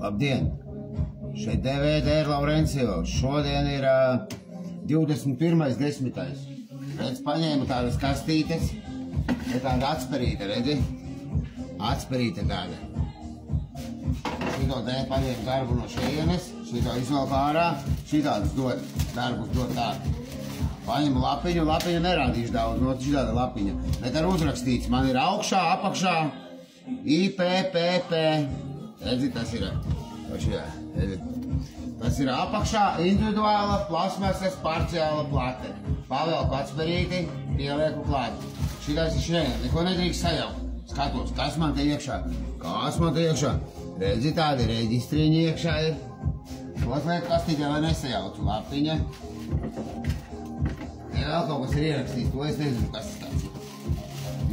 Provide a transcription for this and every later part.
Labdien! Šeit DVD ir Laurencio. Šodien ir 21.10. Redz, paņēmu tādas kastītes. Ir tāda atsperīte, redzi? Atsperīte tāda. Šito te paņēmu darbu no šeienes, šito izvelku ārā, šitādus dod, darbus dod tādu. Paņemu lapiņu, lapiņu nerādīšu daudz, no šitāda lapiņa. Bet ar uzrakstīts, man ir augšā, apakšā, IPPP. Redzi, tas ir. Tas ir apakšā individuāla plasmasas parciāla plate. Pavelku atsperīti, pielieku klāt. Šitais ir šeit, neko nedrīkst sajaukt. Skatos, kas man te iekšā? Kas man te iekšā? Redzi, tādi reģistriņi iekšā ir. Otliek kastītē, lai nesajautu lapiņa. Ja vēl kaut kas ir ierakstīts, to es nezinu, kas tas tāds ir.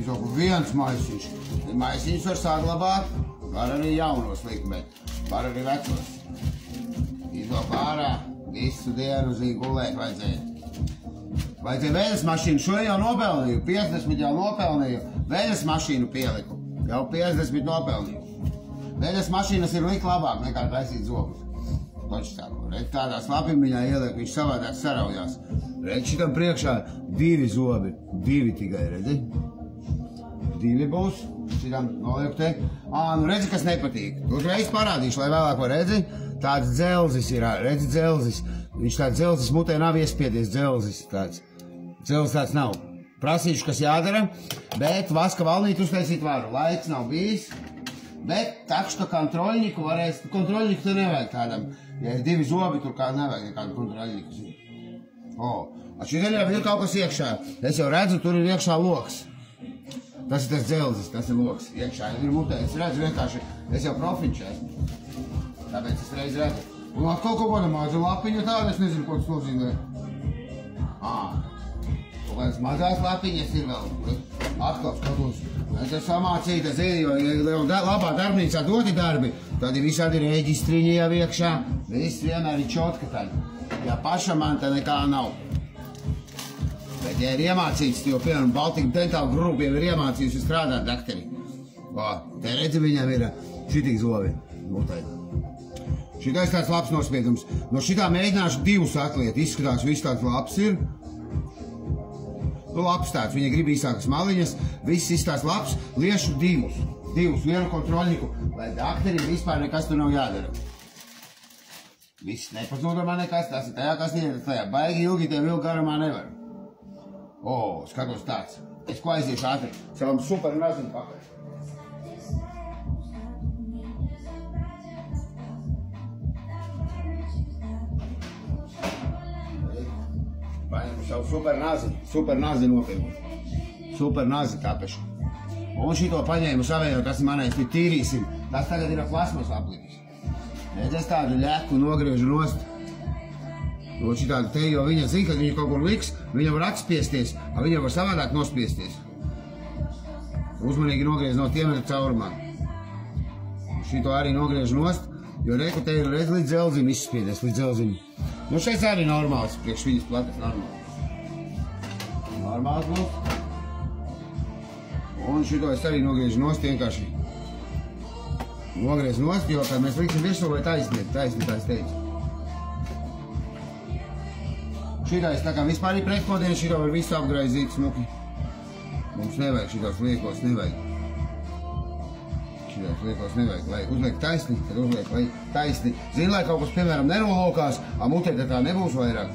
Izauku viens maisiņš. Maisiņus var saglabāt, var arī jaunos likt, bet var arī vecos. Izauku ārā, visu dienu uz gulēt vajadzēja. Vajadzēja veļas mašīnu, šo jau nopelnīju, 50 jau nopelnīju, veļas mašīnu pieliku, jau 50 nopelnīju. Veļas mašīnas ir likt labāk nekā taisīt zobus. Toči sāku, redz, tādā slapimiņā ieliek, viņš savādāk saraujās. Redz, šitam priekšā 2 zobi, 2 tikai, redzi? 2 būs, šitam nolieku te. Nu redzi, kas nepatīk. Uzreiz parādīšu, lai vēlāk var redzi. Tāds dzelzis ir, redzi, dzelzis. Viņš tāds dzelzis mutē nav iespiedies, dzelzis tāds. Dzelzis tāds nav. Prasīšu, kas jādara, bet vaska valnīti uztaisīt varu. Laiks nav bijis, bet takšu, ka kontroļņiku varēs, kontroļņiku te nevajag tādam. Ja ir 2 zobi, tur kā nevajag nekādu kontroļņiku. Šitien jau ir kaut kas iekšā. Es jau redzu, tur ir iekšā loks. Tas ir tas dzelzis, tas ir loks. Iekšā ir mutē. Es redzu vienkārši, es jau profiņš esmu. Tāpēc es reiz redzu. Un atkal kaut kāda maza lapiņa tāda, es nezinu, ko tas nozīmē. Kaut kādas mazās lapiņas ir vēl. Atkal skatos. Es esmu samācīta zini, jo labā darbnīcā doti darbi, tad ir visādi reģistriņi jau iekšā. Viss vienmēr ir čotka taļa. Ja pašam man te nekā nav. Bet ja ir iemācīts, jo piemēram Baltika Dental Group jau ir iemācījusi strādāt dakteri. Te redzi, viņam ir šitīgi zobi. Šitais tāds labs nospiedums. No šitā mēģināšu 2 atliet. Izskatās, viss tāds labs ir. Labs tāds, viņa grib īsākas maliņas. Viss izskatās labs. Liešu 2. Vienu kontroļņiku, lai dakterim vispār nekas tur nav jādara. Viss nepazūda man nekas, tas ir tajā, kas ir tajā. Baigi ilgi tev ilgi garumā nevar. Skatos tāds. Es ko aiziešu ātri. Savam super nazinu pakaļ. Paņemu savu super nazi nopirku. Super nazi tapešu. Un šito paņēmu savējo, tas ir manais, ir tīrīsim. Tas tagad ir plasmas apliņas. Redz, es tādu ļeku nogriežu nost. No šitādu te, jo viņa zina, kad viņa kaut kur liks, viņa var atspiesties, viņa var savādāk nospiesties. Uzmanīgi nogriez no tiem ir caurumā. Šito arī nogriežu nost, jo reku te ir redz līdz dzelzim izspiedies, līdz dzelzim. Nu šeit arī normāls, priekš viņas plates normāls. Normāls būs. Un šito es arī nogriežu nost vienkārši. Nogriežu nost, jo kad mēs liksim virsū vai taisni, tā es teicu. Šitais tā kā vispār ir pretpodieni, šito var visu apgraizīt smuki. Mums nevajag šitos liekos, nevajag. Šitos liekos nevajag, lai uzliek taisni, tad uzliek lai taisni. Zini, lai kaut kas, piemēram, nenolokās, mutē tā nebūs vairāk.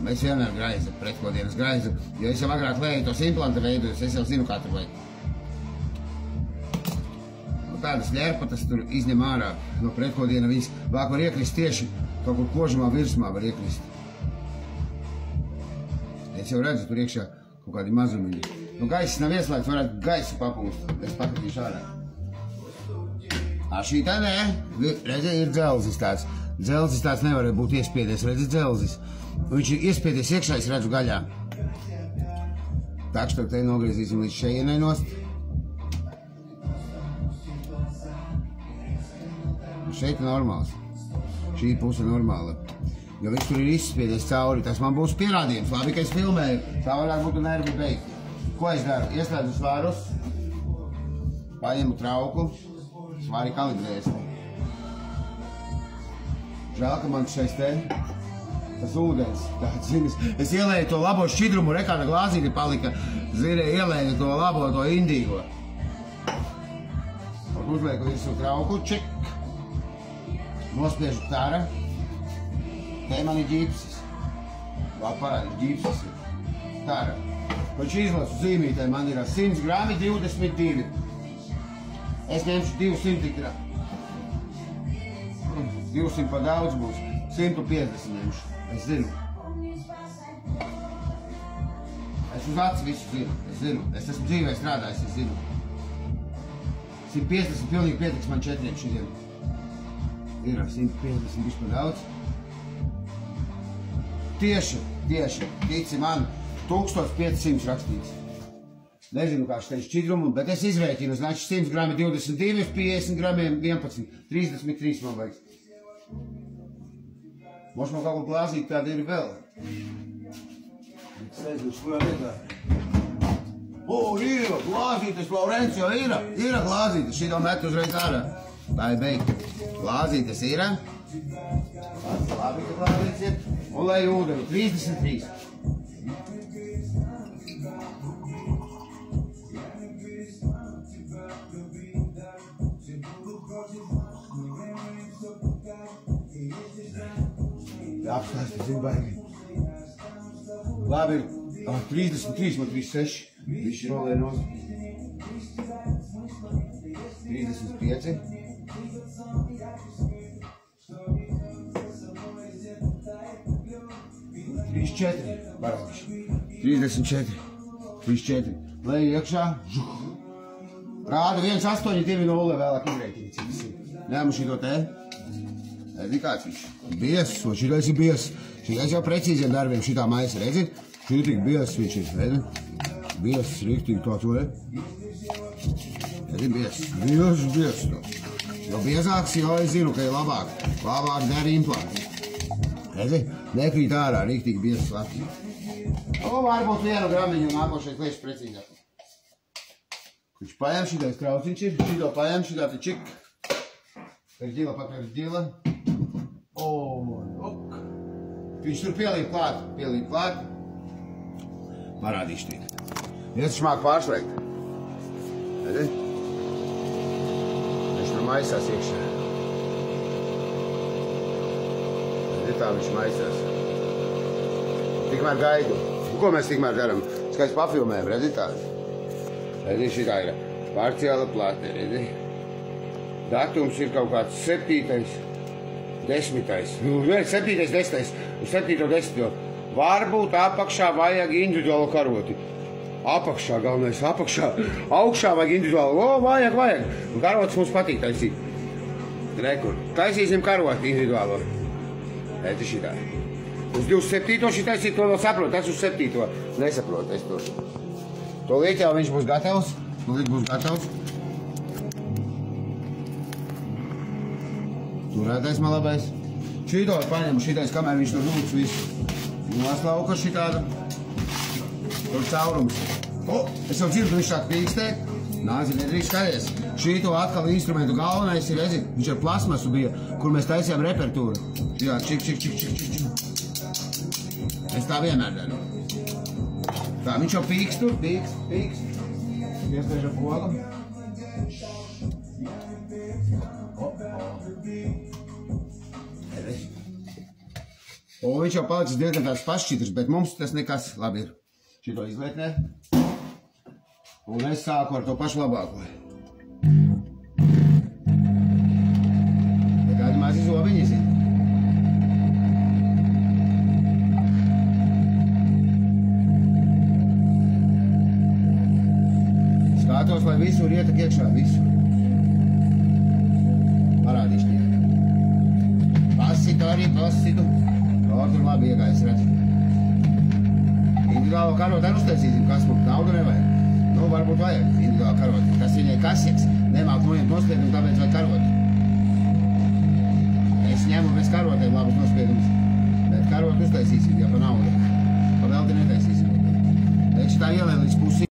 Es vienmēr graizu, pretkodienas graizu, jo es jau agrāk vēju tos implanta veidojus, es jau zinu, kā tur vajag. Tādas ļerpatas tur izņem ārā no pretkodiena, viņas vāk var iekrist tieši kaut kur kožumā virsmā var iekrist. Es jau redzu tur iekšā kaut kādi mazumiņi. Nu gaiss nav ieslēgts, varētu gaisu papūst, es pakatīšu ārā. Šī tā nē, redzi, ir dzelzis tāds. Dzelzis tāds nevar būt iespiedies, redzi, dzelzis. Viņš ir iespiedies iekšā, es redzu gaļā. Tākšu te nogriezīsim līdz šejienai nost. Šeit ir normāls. Šī puse normāla. Jo viss tur ir izspiedies cauri. Tas man būs pierādījums. Labi, ka es filmēju. Tā varētu būt nervi beigt. Ko es daru? Ieslēdzu svarus, paņemu trauku, svari kalibrēs. Žēl, ka man šais te tas ūdens tāds, zini, es ielēju to labo šķidrumu, re, kāda glāzīte palika, zini, ielēju to labo, to indīgo. Uzlieku visu trauku, čik, nospiežu tara, te man ir ģipsis, vēl parādi, ģipsis ir, tara. Koč izlasu zīmītē, man ir 100 grami 22. Es ņemšu 200 grami. 200 pa daudz būs, 150 ņemšu. Es zinu. Es uz acis visu zinu, es zinu. Es esmu dzīvē strādājis, es zinu. 150 pilnīgi pietiks man 4 šitiem. Ir 150 visu pa daudz. Tieši, tici man, 1500 rakstīts. Nezinu, kā šeit šķidrumu, bet es izrēķinu, znači 100 grami 22, 50 gramiem 11, 33 man vajag. Možda man kaut ko glāzīt, tāda ir vēl. Sēdus, kurā vietā. Ir glāzītes, Laurencio, ir glāzītes, šī met uzreiz ārā. Tā ir beigta. Glāzītes ir. Labi, ka glāzītes ir. Un lai ūdeni, 33. Apstāsti, zinu, baigi. Labi, 33, man 36. Viši rolē nos. 35. 34. Barākiši. 34. 34. Lai iekšā. Rāda 1,820 vēlāk izreikini, cik tas ir. Ņēmu šito te. Redzi kāds viņš? Bies, un šitais ir bies. Šitais jau precīziem darbiem šitā maisa, redzi? Šitīgi bies viņš ir, redzi? Bies, riktīgi to to, redzi, bies. Bies to. Jo biezāks, jo es zinu, ka ir labāk. Labāk der implants. Redzi? Nekrīt ārā, riktīgi bies slapīgi. O, varbūt 1 gramiņu un nākošais lieši precīzāk. Kurš paņem šitais trauciņš ir, šito paņem, šitā te čik. Perģila pakaļ ģila. Ok. Viņš tur pielīd klāt. Parādīšu tīk. Es taču māku pārslēgt. Redzi? Viņš tur maisās iekšā. Redzi, tā viņš maisās. Tikmēr gaidu. Ko mēs tikmēr daram? Skaidrs papilmējam, redzi tādu? Redzi, šitā ir parciāla plāte, redzi? Datums ir kaut kāds 7. 10. 7. 10. Uz 7. 10. Varbūt apakšā vajag individuālu karoti. Apakšā, galvenais, apakšā. Augšā vajag individuālu. O, vajag. Un karotis mums patīk taisīt. Rekur. Taisīsim karoti individuālo. Redzi šitā. Uz 27. šitaisīt, to vēl saprot. Tas uz 7. Nesaprot, es to. To liek jau viņš būs gatavs. Turētais man labais. Šito paņemu, šitais, kamēr viņš tur nūc visu. Noslauka šitādu. Tur caurums. O, es jau dzirdu, viņš šāk pīkstē. Nāzi, nedrīkst skaties. Šito atkal instrumentu galvenais ir, redzi, viņš ar plasmasu bija, kur mēs taisījām repertūru. Jā, čik. Es tā vienmēr daru. Tā, viņš jau pīkst tur, pīkst. Iespēj ar pogu. Un viņš jau palicis diezgan tāds pašķitrs, bet mums tas nekas labi ir. Šito izlietnē. Un es sāku ar to pašu labāko. Te kādi mazi zobiņi zina. Skatos, lai visur ietek iekšā, visu. Parādīšu tie. Pasitu. Tur labi iegājas, redzi. Individuālo karotu arī uztaisīsim, kas mums naudu nevajag. Nu, varbūt vajag individuālo karotu. Tas viņai kasieks, nemāk noņemt nospiedumu, tāpēc vajag karotu. Es ņemu bez karotēm labus nospiedumus, bet karotu uztaisīsim, ja pa naudu. Pa velti netaisīsim. Taču tā ielē līdz pusi.